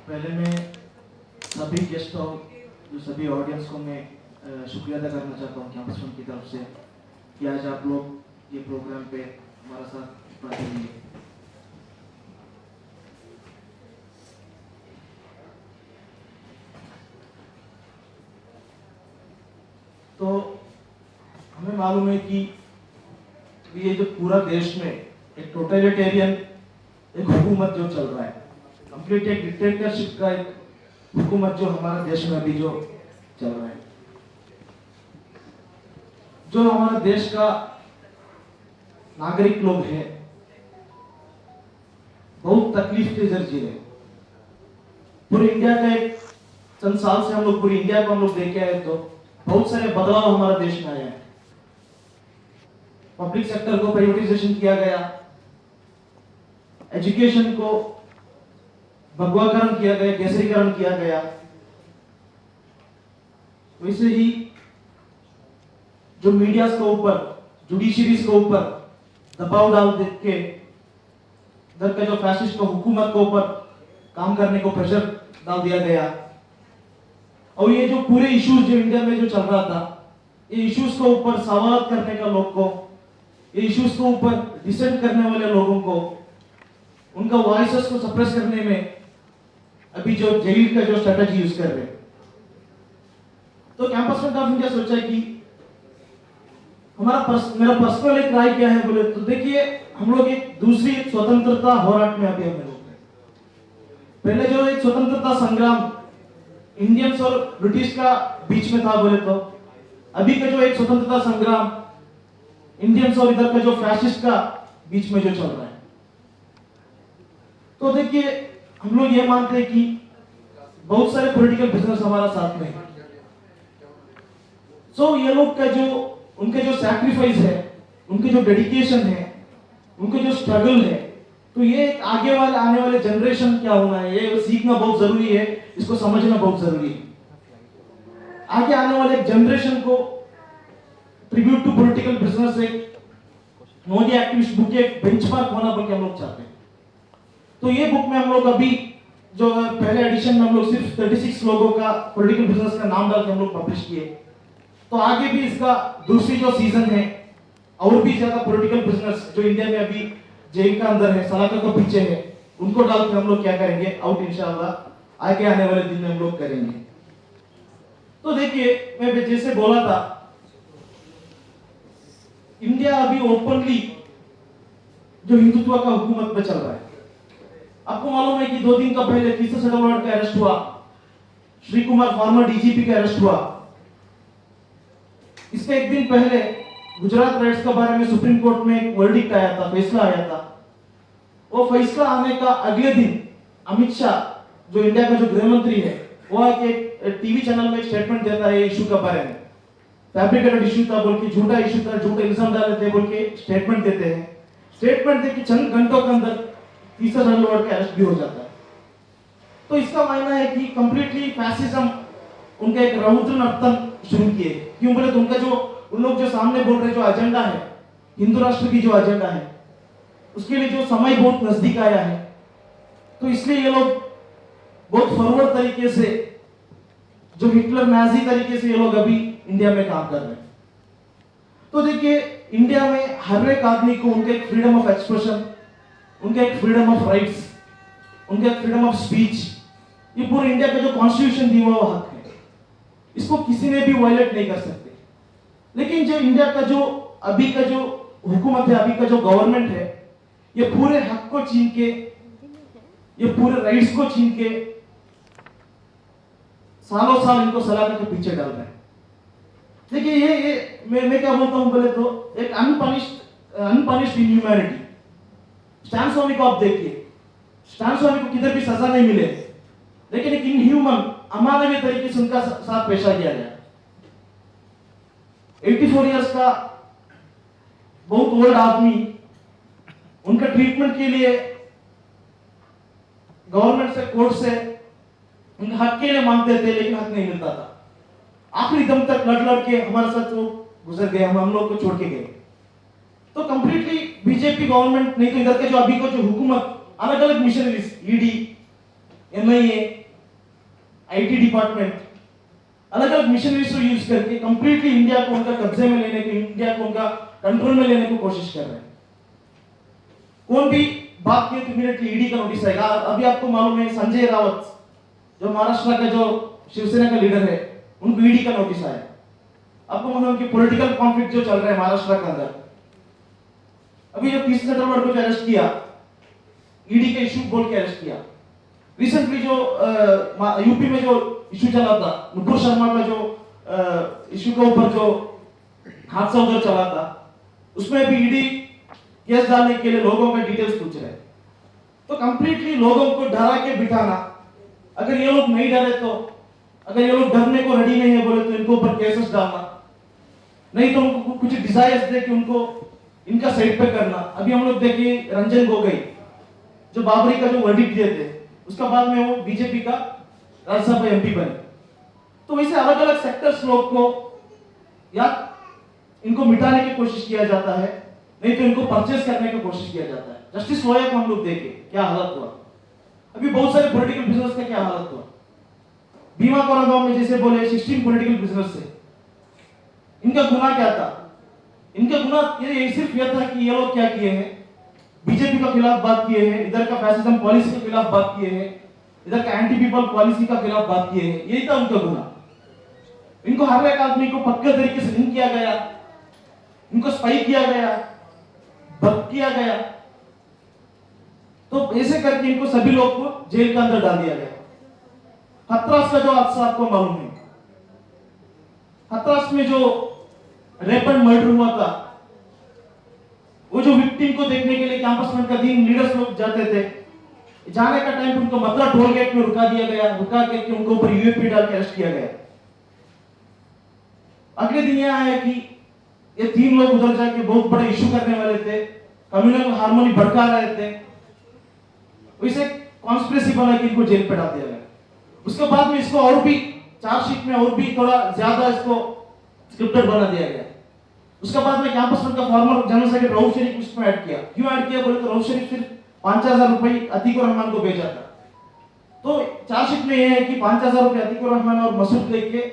पहले मैं सभी गेस्ट और जो सभी ऑडियंस को मैं शुक्रिया अदा करना चाहता हूँ कैंपस फंड की तरफ से कि आज आप लोग ये प्रोग्राम पे हमारा साथ बातें लिए। तो हमें मालूम है कि ये जो पूरा देश में एक टोटलिटेरियन एक हुकूमत जो चल रहा है, कंप्लीट एक डिक्टेटरशिप का एक हुकूमत जो हमारे देश में अभी जो चल रहा है, जो हमारे देश का नागरिक लोग हैं बहुत तकलीफ के जर जी रहे। पूरी इंडिया का एक चंद साल से हम लोग पूरी इंडिया को हम लोग देखे आए तो बहुत सारे बदलाव हमारे देश में आए हैं। पब्लिक सेक्टर को प्राइवेटाइजेशन किया गया, एजुकेशन को भगवाकरण किया गया, केसरीकरण किया गया। वैसे ही जो मीडिया के ऊपर, जुडिशरीज के ऊपर दबाव डाल दे के इधर का जो फैसिस्ट हुकूमत के ऊपर काम करने को प्रेशर डाल दिया गया। और ये जो पूरे इश्यूज जो इंडिया में जो चल रहा था, ये इश्यूज के ऊपर सवाल करने का लोग को, ये इश्यूज के ऊपर डिसेंट करने वाले लोगों को, उनका वॉइसेस को सप्रेस करने में अभी जो जेल का जो स्ट्रेटजी यूज कर रहे हैं। तो कैंपस फ्रंट ऑफ इंडिया सोचा कि मेरा पर्सनल एक राय क्या है बोले तो देखिए, हम लोग एक दूसरी स्वतंत्रता होराट में अभी हम लोग हैं। पहले जो एक स्वतंत्रता संग्राम इंडियंस और ब्रिटिश का बीच में था बोले तो अभी का जो एक स्वतंत्रता संग्राम इंडियंस और इधर का जो फैसिस्ट का बीच में जो चल रहा है। तो देखिए, हम लोग ये मानते हैं कि बहुत सारे पॉलिटिकल बिजनेस हमारा साथ में है। सो ये लोग का जो उनके जो सैक्रिफाइस है, उनके जो डेडिकेशन है, उनके जो स्ट्रगल है, तो ये आगे वाले आने वाले जनरेशन क्या होना है ये सीखना बहुत जरूरी है, इसको समझना बहुत जरूरी है। आगे आने वाले जनरेशन को ट्रिब्यूट टू पॉलिटिकल बिजनेस एक मोदी एक्टिविस्ट बुक एक बेंचमार्क होना बल्कि हम लोग चाहते हैं। तो ये बुक में हम लोग अभी जो पहले एडिशन में हम लोग सिर्फ 36 लोगों का पॉलिटिकल बिजनेस का नाम डाल के हम लोग पब्लिश किए। तो आगे भी इसका दूसरी जो सीजन है और भी ज्यादा पॉलिटिकल बिजनेस जो इंडिया में अभी जेल का अंदर है, सलाखों के पीछे है, उनको डाल के हम लोग क्या करेंगे आउट इंशाल्लाह आगे आने वाले दिन में हम लोग करेंगे। तो देखिए, मैं जैसे बोला था, इंडिया अभी ओपनली जो हिंदुत्व का हुकूमत में चल रहा है। आपको मालूम है कि 2 दिन का पहले तीसरा सेटलमेंट का अरेस्ट हुआ, श्री कुमार फॉर्मर डीजीपी का अरेस्ट हुआ। इसके एक दिन पहले गुजरात राइट्स के बारे में सुप्रीम कोर्ट में एक वर्डिक्ट आया था, फैसला आया था। वो फैसला आने का अगले दिन अमित शाह जो इंडिया का जो गृह मंत्री है, वो एक टीवी चैनल में एक स्टेटमेंट देता है इशू के बारे में। फैब्रिकेटेड इशू था बोल के, झूठा इशू था, झूठे इल्जाम डाले थे बोल के स्टेटमेंट देते हैं। स्टेटमेंट दे के चंद घंटों के अंदर तीसरा सेटलमेंट का अरेस्ट भी हो जाता है। तो इसका मायना है कि कंप्लीटली फैसिज्म उनका एक रौद्र नर्तन शुरू किए। क्यों बोले तो उनका जो उन लोग जो सामने बोल रहे जो एजेंडा है, हिंदू राष्ट्र की जो एजेंडा है, उसके लिए जो समय बहुत नजदीक आया है। तो इसलिए ये लोग बहुत फॉरवर्ड तरीके से, जो हिटलर नाजी तरीके से ये लोग अभी इंडिया में काम कर रहे हैं। तो देखिए, इंडिया में हर एक आदमी को उनके एक फ्रीडम ऑफ एक्सप्रेशन, उनके एक फ्रीडम ऑफ राइट्स, उनके एक फ्रीडम ऑफ स्पीच, ये पूरे इंडिया का जो कॉन्स्टिट्यूशन दिया हुआ हक है, इसको किसी ने भी वायलेट नहीं कर सकते। लेकिन जो इंडिया का जो अभी का जो हुकूमत है, अभी का जो गवर्नमेंट है, ये पूरे हक को छीन के, ये पूरे राइट्स को छीन के सालों साल इनको सलाखों के पीछे डाल रहे हैं। देखिए, ये मैं क्या बोलता हूं बोले तो एक अनपनिश्ड इनह्यूमैनिटी। स्टैन स्वामी को आप देखिए, स्टैन स्वामी को किधर भी सजा नहीं मिले, लेकिन एक इनह्यूमन अमानवीय तरीके से उनका साथ पेशा किया गया। 84 इयर्स का बहुत ओल्ड आदमी, उनका ट्रीटमेंट के लिए गवर्नमेंट से, कोर्ट से उनके हक के लिए मांगते थे, लेकिन हक नहीं मिलता था। आखिरी दम तक लड़ के हमारे साथ वो गुजर गए, हम लोग को छोड़ के गए। तो कंप्लीटली बीजेपी गवर्नमेंट नहीं तो इधर के जो अभी को जो हुकूमत, अलग अलग missionaries, ED, NIA, IT department अलग अलग मिशनरीज को यूज करके कंप्लीटली इंडिया को उनका कब्जे में लेने की, इंडिया को उनका कंट्रोल में लेने की कोशिश कर रहे हैं। कौन भी बात किए तो इमीडिएटली ईडी का नोटिस आएगा। अभी आपको मालूम है संजय रावत जो महाराष्ट्र का जो शिवसेना का लीडर है, उनको ईडी का नोटिस आया। आपको मालूम है कि पॉलिटिकल कॉन्फ्लिक्ट जो चल रहा है महाराष्ट्र के अंदर, अभी जो 30 सितंबर को जो अरेस्ट किया, ईडी का इशू बोल के अरेस्ट किया। रिसेंटली जो यूपी में जो इशू चला था, नुपुर शर्मा का जो इशू के ऊपर जो हादसा उधर चला था, उसमें भी ईडी केस डालने के लिए लोगों का डिटेल्स पूछ रहे हैं। तो कंप्लीटली लोगों को डरा के बिठाना, अगर ये लोग नहीं डरे तो, अगर ये लोग डरने को रेडी नहीं है बोले तो इनको ऊपर केसेस डालना, नहीं तो उनको कुछ डिजायर्स दे कि उनको इनका साइड पे करना। अभी हम लोग देखिए रंजन गोगोई जो बाबरी का जो वर्डिक्ट दिए थे, उसका बाद में वो बीजेपी का राज्यसभा एमपी बने। तो वैसे अलग अलग सेक्टर्स लोग को या इनको मिटाने की कोशिश किया जाता है, नहीं तो इनको परचेस करने की कोशिश किया जाता है। जस्टिस लोया को हम लोग देखे क्या हालत हुआ, अभी बहुत सारे पॉलिटिकल बिजनेस का क्या हालत हुआ। भीमा कोरेगांव में जैसे बोले 16 पॉलिटिकल बिजनेस से, इनका गुनाह क्या था? इनका गुनाह ये सिर्फ यह था कि ये लोग क्या किए हैं, बीजेपी के खिलाफ बात किए हैं, इधर का फैसिज्म पॉलिसी के खिलाफ बात किए हैं, इधर का एंटी पीपल पॉलिसी का खिलाफ बात किए हैं, यही था उनका गुनाह। इनको हर एक आदमी को पक्के तरीके से लिंक किया गया, इनको स्पाई किया गया, बग किया गया, तो ऐसे करके इनको सभी लोग को जेल के अंदर डाल दिया गया। हथरस का जो हादसा आपको मालूम है, हथरस में जो रेप एंड मर्डर हुआ था, वो जो विक्टिम को देखने के लिए कैंपसमेंट का दिन लीडर्स लोग जाते थे, जाने का टाइम उनको मतलब टोल गेट में रुका दिया गया, रुका के उनको ऊपर यूएपी डाल के अरेस्ट किया गया। अगले दिन यह आया कि ये 3 लोग उधर जाके बहुत बड़ा इशू करने वाले थे, कम्युनल हार्मोनी भड़का रहे थे, वैसे कॉन्स्पिरेसी बना के इनको जेल पे डाल दिया गया। उसके बाद में इसको और भी चार्जशीट में और भी थोड़ा ज्यादा इसको स्क्रिप्टेड बना दिया गया। उसके बाद में कैंपसमेंट का फॉर्मर जनरल सेक्रेटरी रऊफ शरीफ उसमें ऐड किया। क्यों ऐड किया बोले तो रऊफ शरीफ सिर्फ 5000 रुपए अतीकुर रहमान को भेजा था। तो चार्जशीट में यह है कि 5000 रुपए अतीकुर रहमान और मसूद लेके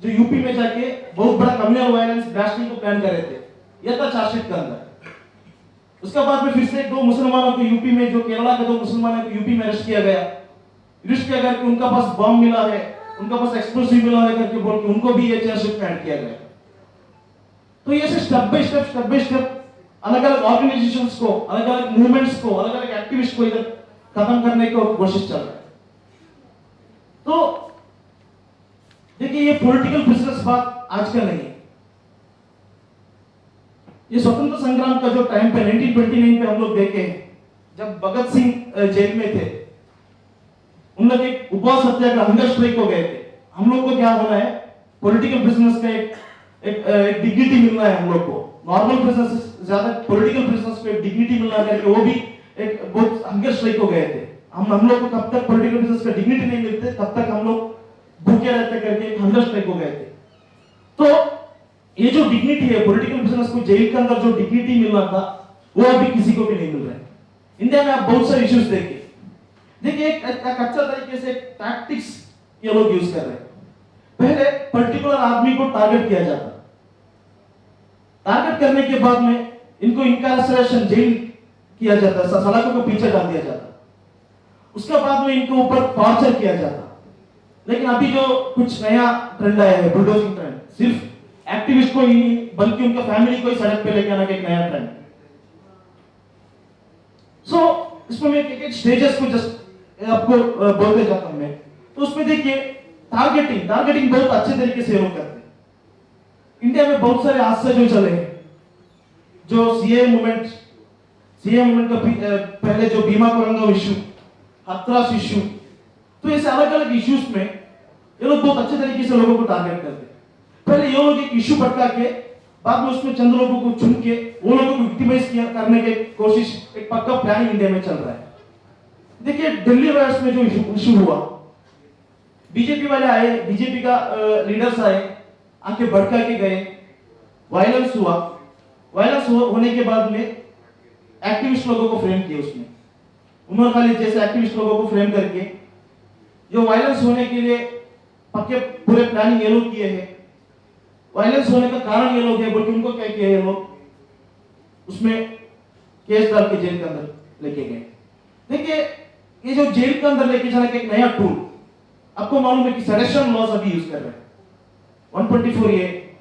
जो यूपी में जाके बहुत बड़ा कम्युनल वायलेंस ब्लास्टिंग को प्लान कर रहे थे, यह था चार्जशीट के अंदर। उसके बाद में फिर से 2 मुसलमानों को यूपी में, जो केरला के 2 मुसलमानों को यूपी में अरेस्ट किया गया। अरेस्ट किया करके उनका पास बम मिला है, उनका पास एक्सप्लोसिव मिला है करके बोल के उनको भी ये चार्जशीट में ऐड किया गया। तो ये स्टेप बाय स्टेप अलग अलग ऑर्गेनाइजेशंस को, अलग अलग मूवमेंट्स को, अलग अलग एक्टिविस्ट को इधर खत्म करने की कोशिश चल रहा है। तो देखिए ये पॉलिटिकल बिजनेस बात आज का नहीं है। ये स्वतंत्र संग्राम का जो टाइम पे 1929 पे हम लोग देखे हैं, जब भगत सिंह जेल में थे, उन लोग एक उपवास सत्याग्रह हंगर स्ट्राइक हो गए थे। हम लोग को क्या होना है, पॉलिटिकल बिजनेस का एक डिग्निटी मिलना है हम लोग को। नॉर्मल बिजनेस से ज्यादा पॉलिटिकल बिजनेस को एक डिग्निटी मिलना है, वो भी एक बहुत हंगर स्ट्राइक हो गए थे। हम लोग को कब तक पॉलिटिकल बिजनेस का डिग्निटी नहीं मिलते तब तक हम लोग भूखे रहते करके एक हंगर स्ट्राइक हो गए थे। तो ये जो डिग्निटी है पॉलिटिकल बिजनेस को, जेल के अंदर जो डिग्निटी मिलना था, वो अभी किसी को भी नहीं मिल रहा है। इंडिया में आप बहुत सारे इश्यूज देखिए एक अच्छा तरीके से टैक्टिक्स ये लोग यूज कर रहे हैं। पहले पर्टिकुलर आदमी को टारगेट किया जाता, टारगेट करने के बाद में इनको इनकार्सरेशन जेल किया जाता, सलाखों को पीछे डाल दिया जाता, उसके बाद में इनको ऊपर टॉर्चर किया जाता। लेकिन अभी जो कुछ नया ट्रेंड आया है, बुलडोजिंग ट्रेंड, सिर्फ एक्टिविस्ट को ही नहीं बल्कि उनका फैमिली को ही सड़क पे लेके आने का एक नया ट्रेंड। इसमें मैं एक स्टेजेस को जस्ट आपको बोलते जाता हूं मैं। तो उसमें देखिए टारगेटिंग बहुत अच्छे तरीके से लोग करते हैं। इंडिया में बहुत सारे हादसे जो चले हैं, जो सीए मूवमेंट का पहले जो भीमा कोरेगांव इशू, हथरस इशू, तो ऐसे अलग अलग इश्यूज में ये लोग बहुत अच्छे तरीके से लोगों को टारगेट करते हैं। पहले ये लोग एक इशू भटका के बाद में उसमें चंद लोगों को चुन के वो लोगों को विक्टिमाइज करने की कोशिश, एक पक्का प्लानिंग इंडिया में चल रहा है। देखिए दिल्ली राइट्स में जो इशू हुआ, बीजेपी वाले आए, बीजेपी का लीडर्स आए, आके भड़का के गए, वायलेंस हुआ। वायलेंस होने के बाद में एक्टिविस्ट लोगों को फ्रेम किया, उसमें उमर खालिद जैसे एक्टिविस्ट लोगों को फ्रेम करके जो वायलेंस होने के लिए पक्के पूरे प्लानिंग ये लोग किए हैं, वायलेंस होने का कारण ये लोग है बोल के उनको क्या किया ये लोग, उसमें केस डाल के जेल के अंदर लेके गए। देखिए ये जो जेल के अंदर लेके जाने का एक नया टूल, आपको मालूम है कि सेडेशन लॉज अभी यूज कर रहे हैं, 124 ए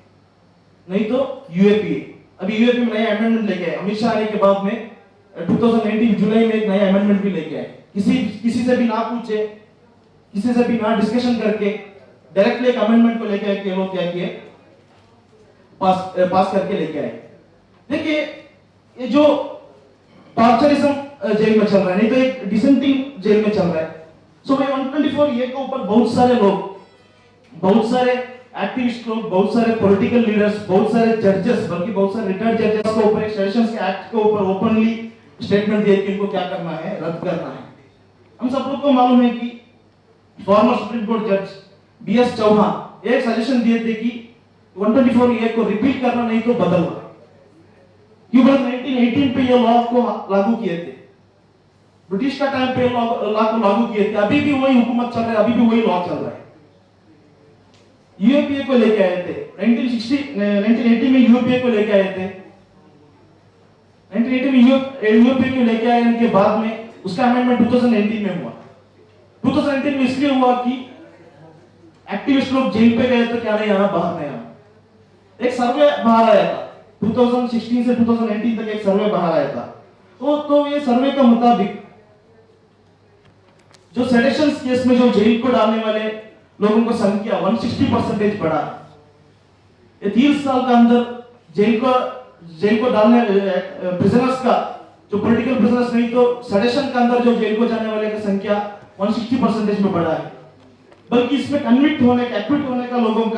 नहीं तो यूएपीए। अभी यूएपी में नया अमेंडमेंट लेके आए, अमित शाह आने के बाद में 2019 जुलाई में एक नया अमेंडमेंट भी लेके आए। किसी से भी ना पूछे, किसी से भी ना डिस्कशन करके डायरेक्टली एक अमेंडमेंट को लेके आए कि लोग क्या किए, पास करके लेके आए। देखिए ये जो टॉर्चरिज्म जेल में चल रहा है, नहीं तो एक डिसेंटिंग जेल में चल रहा है। सो भाई 124 ए के ऊपर बहुत सारे लोग, बहुत सारे एक्टिविस्ट लोग, बहुत सारे पॉलिटिकल लीडर्स, बहुत सारे जजेस, बल्कि बहुत सारे रिटायर्ड जजेस के ऊपर, एक सेशंस के एक्ट के ऊपर ओपनली स्टेटमेंट दिए कि इनको क्या करना है, रद्द करना है। हम सब लोग को मालूम है कि फॉर्मर सुप्रीम कोर्ट जज बीएस चौहान एक सजेशन दिए थे कि 124 ए को रिपीट करना नहीं तो बदलना, क्योंकि 1918 पे ये लॉ को लागू किए थे, ब्रिटिश का टाइम पे लॉ को लागू किए थे। अभी भी वही हुकूमत चल रहा है, अभी भी वही लॉ चल रहा है। यूएपीए को लेके आए थे 1980 में, यूएपीए को लेके आए थे 1980 में, यूएपीए को लेके आए के बाद में उसका अमेंडमेंट 2019 में हुआ। 2019 में इसलिए हुआ कि एक्टिविस्ट लोग जेल पे गए तो क्या नहीं आना, बाहर नहीं आना। एक सर्वे बाहर आया था 2016 से 2019 तक, एक सर्वे बाहर आया था। तो ये सर्वे के मुताबिक जो सेडेशन केस में जो जेल को डालने वाले लोगों की संख्या 160% बढ़ा। ये 30 साल के अंदर जेल को डालने प्रिजनर्स का, जो पॉलिटिकल प्रिजनर्स नहीं तो सेडेशन के अंदर जो जेल को जाने वाले की संख्या 160% में बढ़ा है। बल्कि इसमें कन्विक्ट होने का लोगों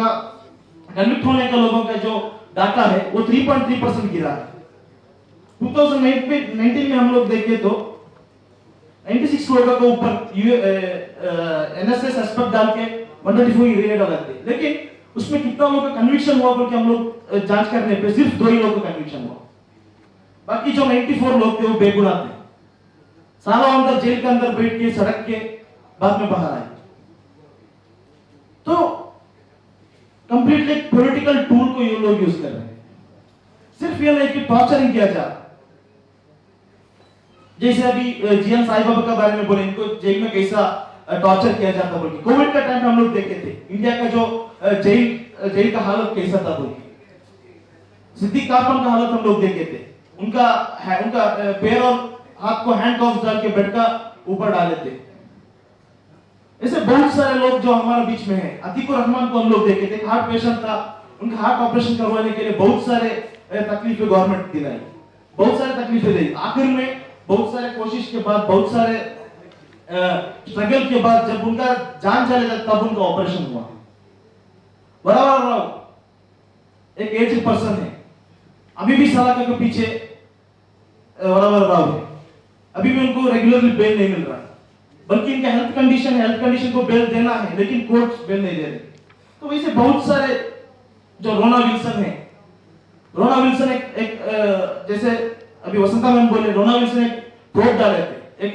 का जो डाटा है वो 3.3% गिरा है। 2019 में हम लोग देखें तो 96 लोगों के ऊपर एनएसए सस्पेक्ट डाल के 124 रेड डाले थे, लेकिन उसमें कितना लोगों का कन्विक्शन हुआ बोल के हम लोग जांच करने पे सिर्फ 2 ही लोगों का कन्विक्शन हुआ। बाकी जो 94 लोग थे वो बेगुनाह थे, सालों अंदर जेल के अंदर बैठ के सड़क के बाद में बाहर आए। तो कंप्लीटली पॉलिटिकल टूल को ये लोग यूज कर रहे हैं। सिर्फ ये नहीं कि टॉर्चरिंग किया जा, जैसे अभी जीएन साई बाबा के बारे में बोले, इनको जेल में कैसा टॉर्चर किया जाता बोल के। कोविड का टाइम हम लोग देखे थे इंडिया का जो जेल का हालत कैसा था बोल के। सिद्दीक कापन का हालत हम लोग देखे थे, उनका पैर और हाथ को हैंडकफ डाल के बेड का ऊपर डाले थे। ऐसे बहुत सारे लोग जो हमारे बीच में हैं। अतीकुर रहमान को हम लोग देखे थे, हार्ट पेशेंट था, उनका हार्ट ऑपरेशन करवाने के लिए बहुत सारे तकलीफें गवर्नमेंट दिलाई, बहुत सारे तकलीफें दी। आखिर में बहुत सारे कोशिश के बाद, बहुत सारे स्ट्रगल के बाद जब उनका जान चले तब उनका ऑपरेशन हुआ। वरावर राव एक एज्ड पर्सन है, अभी भी सलाखों के पीछे वरावर राव है, अभी भी उनको रेगुलरली बेल नहीं मिल रहा, बल्कि इनका हेल्थ कंडीशन को बेल देना है लेकिन कोर्ट बेल नहीं दे रहे। तो वैसे बहुत सारे जो रोना विल्सन है, रोना विल्सन एक जैसे अभी वसंता मैम बोले, रोना विल्सन एक प्रोब डाले थे, एक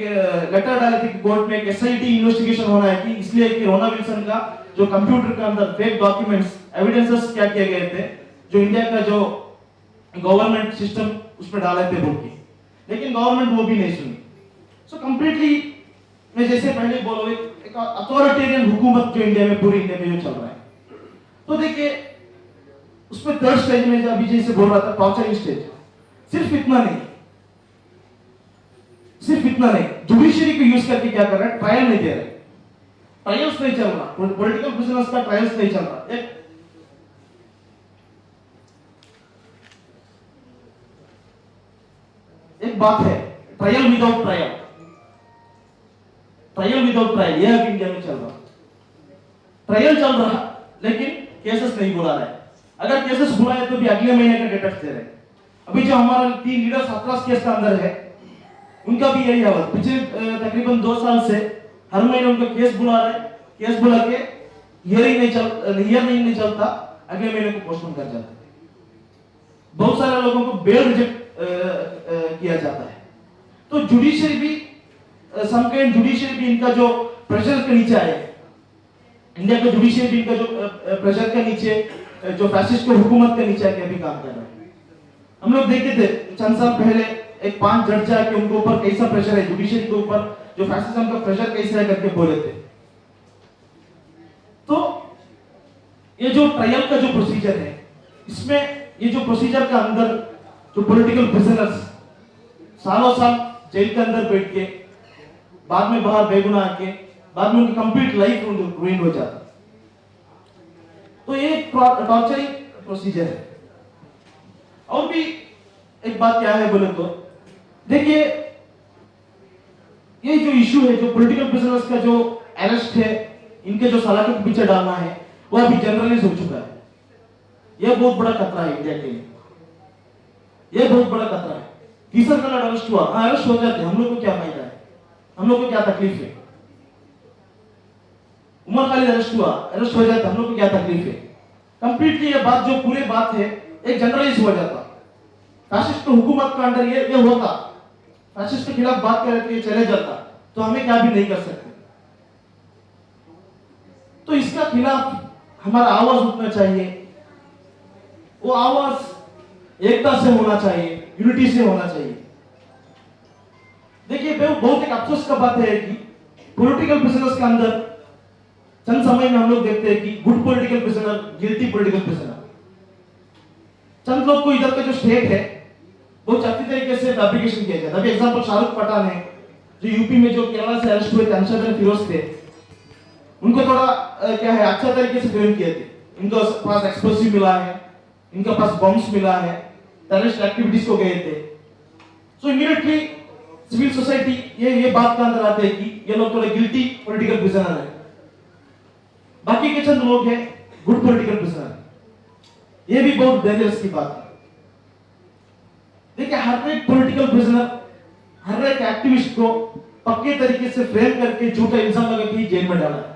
लेटर डाले थे कि कोर्ट में एक एसआईटी इन्वेस्टिगेशन होना है कि इसलिए कि रोना विल्सन का जो कंप्यूटर के अंदर फेक डॉक्यूमेंट्स एविडेंसेस क्या किए गए थे, जो इंडिया का जो गवर्नमेंट सिस्टम उसमें डाले थे बोल के, लेकिन गवर्नमेंट वो भी नहीं सुनी। सो कंप्लीटली मैं जैसे पहले बोला, एक अथॉरिटेरियन हुकूमत जो इंडिया में, पूरी इंडिया में जो चल रहा है। तो देखिए उसमें थर्ड स्टेज में अभी जैसे बोल रहा था टॉर्चरिंग स्टेज, सिर्फ इतना नहीं, जुडिशरी को यूज करके क्या कर रहा है, ट्रायल नहीं दे रहे, ट्रायल्स नहीं चल रहा, पॉलिटिकल प्रिजनर्स का ट्रायल्स नहीं चल रहा। एक बात है, ट्रायल विदाउट ट्रायल, ये अभी इंडिया में चल रहा। ट्रायल चल रहा लेकिन केसेस नहीं बुला रहे, अगर केसेस बुलाए तो भी अगले महीने का डेट्स दे रहे। अभी जो हमारा 3 लीडर्स हाथरस केस का अंदर है, उनका भी यही हालत, पिछले तकरीबन 2 साल से हर महीने उनका केस बुला रहे, केस बुला के हियरिंग नहीं चलता, अगले महीने को पोस्टपोन कर जाता है। बहुत सारे लोगों को बेल रिजेक्ट किया जाता है। तो जुडिशरी भी इनका जो प्रेशर के नीचे आए, इंडिया का जुडिशियरी का जो प्रेशर के नीचे, जो फैसिस्ट को हुकूमत के नीचे आके अभी काम कर रहे हैं। हम लोग देखते थे चंद साल पहले एक 5 जज आके उनके ऊपर कैसा प्रेशर है, जुडिशियरी के ऊपर जो फैसिज्म का प्रेशर कैसा है करके बोले थे। तो ये जो ट्रायल का जो प्रोसीजर है, इसमें ये जो प्रोसीजर का अंदर जो पॉलिटिकल प्रिजनर्स सालों साल जेल के अंदर बैठ के बाद में बाहर बेगुनाह आके बाद में उनकी कंप्लीट लाइफ रुइन हो जाता, तो ये टॉर्चरिंग प्रोसीजर है। और भी एक बात क्या है बोले तो देखिए, ये जो इशू है, जो पॉलिटिकल प्रिजनर्स का जो अरेस्ट है, इनके जो सलाखों के पीछे डालना है, वो अभी जनरलाइज हो चुका है। यह बहुत बड़ा खतरा है इंडिया के लिए, यह बहुत बड़ा खतरा है। तीसरा का अरेस्ट हुआ, अरेस्ट हो जाते, हम लोग को क्या फायदा है, हम लोग को क्या तकलीफ है। उमर खालिद अरेस्ट हुआ, अरेस्ट हो जाता, हम लोग को क्या तकलीफ है। कंप्लीटली ये बात जो पूरी बात है एक जनरलाइज हो जाता। फैसिस्ट हुकूमत का अंडर ये होता, फैसिस्ट के खिलाफ बात करके चले जाता, तो हमें क्या भी नहीं कर सकते। तो इसका खिलाफ हमारा आवाज उठना चाहिए, वो आवाज एकता से होना चाहिए, यूनिटी से होना चाहिए। देखिए बहुत एक अफसोस का बात है कि पॉलिटिकल प्रिजनर्स के अंदर चंद समय में हम लोग देखते हैं कि good political prisoner, guilty political prisoner, चंद लोग को इधर का जो स्टेट है बहुत अच्छी तरीके से फैब्रिकेशन किया जाता है। अभी एग्जांपल शाहरुख पठान है, जो यूपी में जो केरला से अरेस्ट हुए थे, अंशुल फिरोज थे, उनको थोड़ा क्या है अच्छा तरीके से फ्रेम किए थे। इनके पास एक्सप्लोसिव मिला है, इनके पास बॉम्ब्स मिला है, टेररिस्ट एक्टिविटीज को गए थे। सो इमीडिएटली सिविल सोसाइटी ये बात का अंदर आते हैं कि ये लोग थोड़े गिल्टी पॉलिटिकल प्रिजनर है, बाकी के चंद लोग हैं गुड पॉलिटिकल प्रिजनर। ये भी बहुत डेंजरस की बात है। देखिए हर एक पॉलिटिकल प्रिजनर, हर एक एक्टिविस्ट को पक्के तरीके से फ्रेम करके झूठा इल्जाम लगा के जेल में डाला है।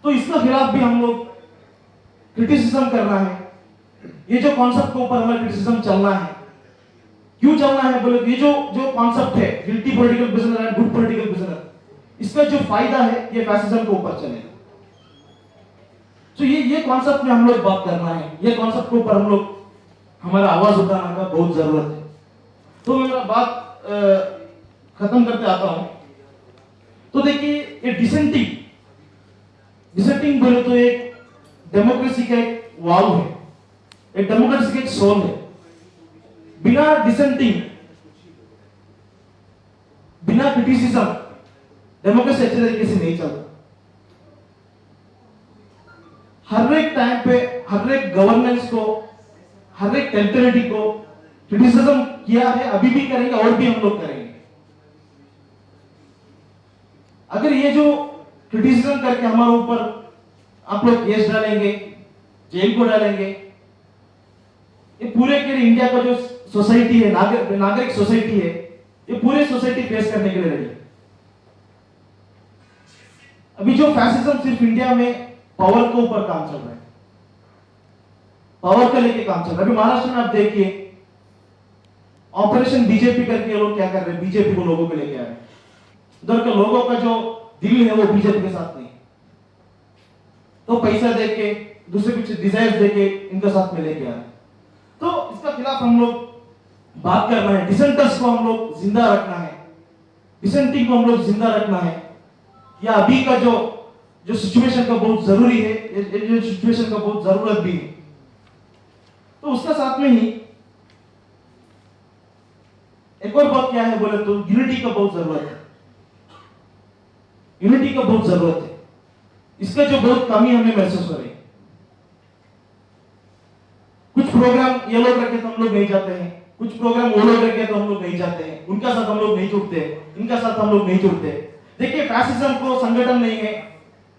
तो इसके खिलाफ भी हम लोग क्रिटिसिज्म करना है। ये जो कॉन्सेप्ट के ऊपर हमें क्रिटिसिज्म चलना है, क्यों चलना है बोले, ये जो कॉन्सेप्ट है guilty political prisoner and good political prisoner, इसका जो फायदा है ये फैसिज्म के ऊपर चलेगा। तो ये कॉन्सेप्ट में हम लोग बात करना है, ये कॉन्सेप्ट के ऊपर हम लोग हमारा आवाज उठाने का बहुत जरूरत है। तो मैं मेरा बात खत्म करते आता हूं। तो देखिए ये डिसेंटिंग बोले तो एक डेमोक्रेसी का एक वाव है, एक डेमोक्रेसी का एक सोल है। बिना डिसेंटिंग, बिना क्रिटिसिज्म डेमोक्रेसी अच्छे तरीके से नहीं चलता। हर एक टाइम पे हर एक गवर्नेंस को, हर एक टेरिटरी को क्रिटिसिज्म किया है, अभी भी करेंगे और भी हम लोग करेंगे। अगर ये जो क्रिटिसिज्म करके हमारे ऊपर आप लोग केस डालेंगे, जेल को डालेंगे, ये पूरे के लिए इंडिया का जो सोसाइटी है, नागरिक सोसाइटी है, ये पूरे सोसाइटी फेस करने के लिए रेडी है। अभी जो फैसिज्म सिर्फ इंडिया में पावर के ऊपर काम चल रहा है, पावर का लेके काम चल रहा है। अभी महाराष्ट्र में आप देखिए ऑपरेशन बीजेपी करके लोग क्या कर रहे हैं, बीजेपी को लोगों के लेके आ रहे हैं। उधर के लोगों का जो दिल है वो बीजेपी के साथ नहीं, तो पैसा देके दूसरे कुछ डिजायर देके इनके साथ में लेके आ रहे हैं। तो इसका खिलाफ हम लोग बात करना है, डिसेंटर्स को हम लोग जिंदा रखना है, डिसेंटिंग को हम लोग जिंदा रखना है। या अभी का जो सिचुएशन का बहुत जरूरी है, ये सिचुएशन का बहुत जरूरत भी है। तो उसका साथ में ही एक और बात क्या है बोले तो यूनिटी का बहुत जरूरत है, यूनिटी का बहुत जरूरत है। इसका जो बहुत कमी हमें महसूस हो रही है। कुछ प्रोग्राम ये लोग रखे तो हम लोग नहीं जाते हैं, कुछ प्रोग्राम वो लोग रखे तो हम लोग नहीं जाते हैं, उनका साथ हम लोग नहीं जुड़ते, इनका साथ हम लोग नहीं जुड़ते। देखिए फैसिज्म को संगठन नहीं है,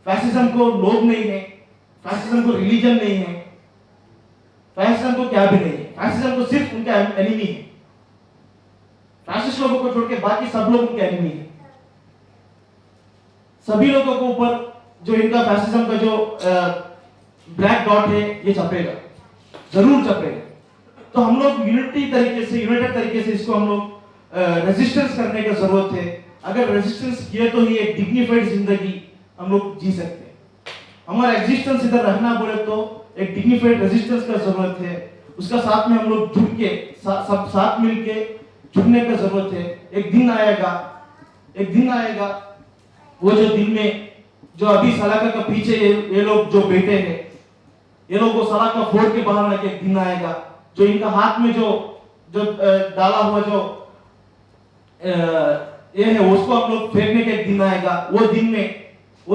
फैसिज्म को लोग नहीं है, फैसिज्म को रिलीजन नहीं है, फैसिज्म को क्या भी नहीं है। फैसिज्म को सिर्फ उनका एनिमी है। फैसिस्ट लोगों को छोड़ के बाकी सब लोग उनके एनिमी है। सभी लोगों को ऊपर जो इनका फैसिज्म का जो ब्लैक डॉट है ये छपेगा, जरूर छपेगा। तो हम लोग यूनिटेड तरीके से इसको हम लोग रेजिस्टेंस करने की जरूरत है। अगर रेजिस्टेंस किए तो ही एक डिग्निफाइड जिंदगी हम लोग जी सकते हैं। हमारा एग्जिस्टेंस इधर रहना बोले तो एक डिग्निफाइड रेजिस्टेंस का जरूरत है, उसका साथ में हम लोग जुड़ के सब साथ मिलके जुड़ने का जरूरत है। एक दिन आएगा वो जो दिन में जो अभी सलाखा का पीछे ये लोग जो बैठे हैं, ये लोग वो सलाखा फोड़ के बाहर आने के एक दिन आएगा, जो इनका हाथ में जो डाला हुआ जो ये है उसको हम लोग फेंकने के एक दिन आएगा। वो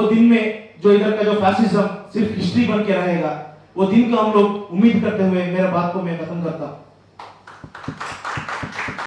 दिन में जो इधर का जो फैसिज्म सिर्फ हिस्ट्री बन के रहेगा, वो दिन का हम लोग उम्मीद करते हुए मेरा बात को मैं खत्म करता हूं।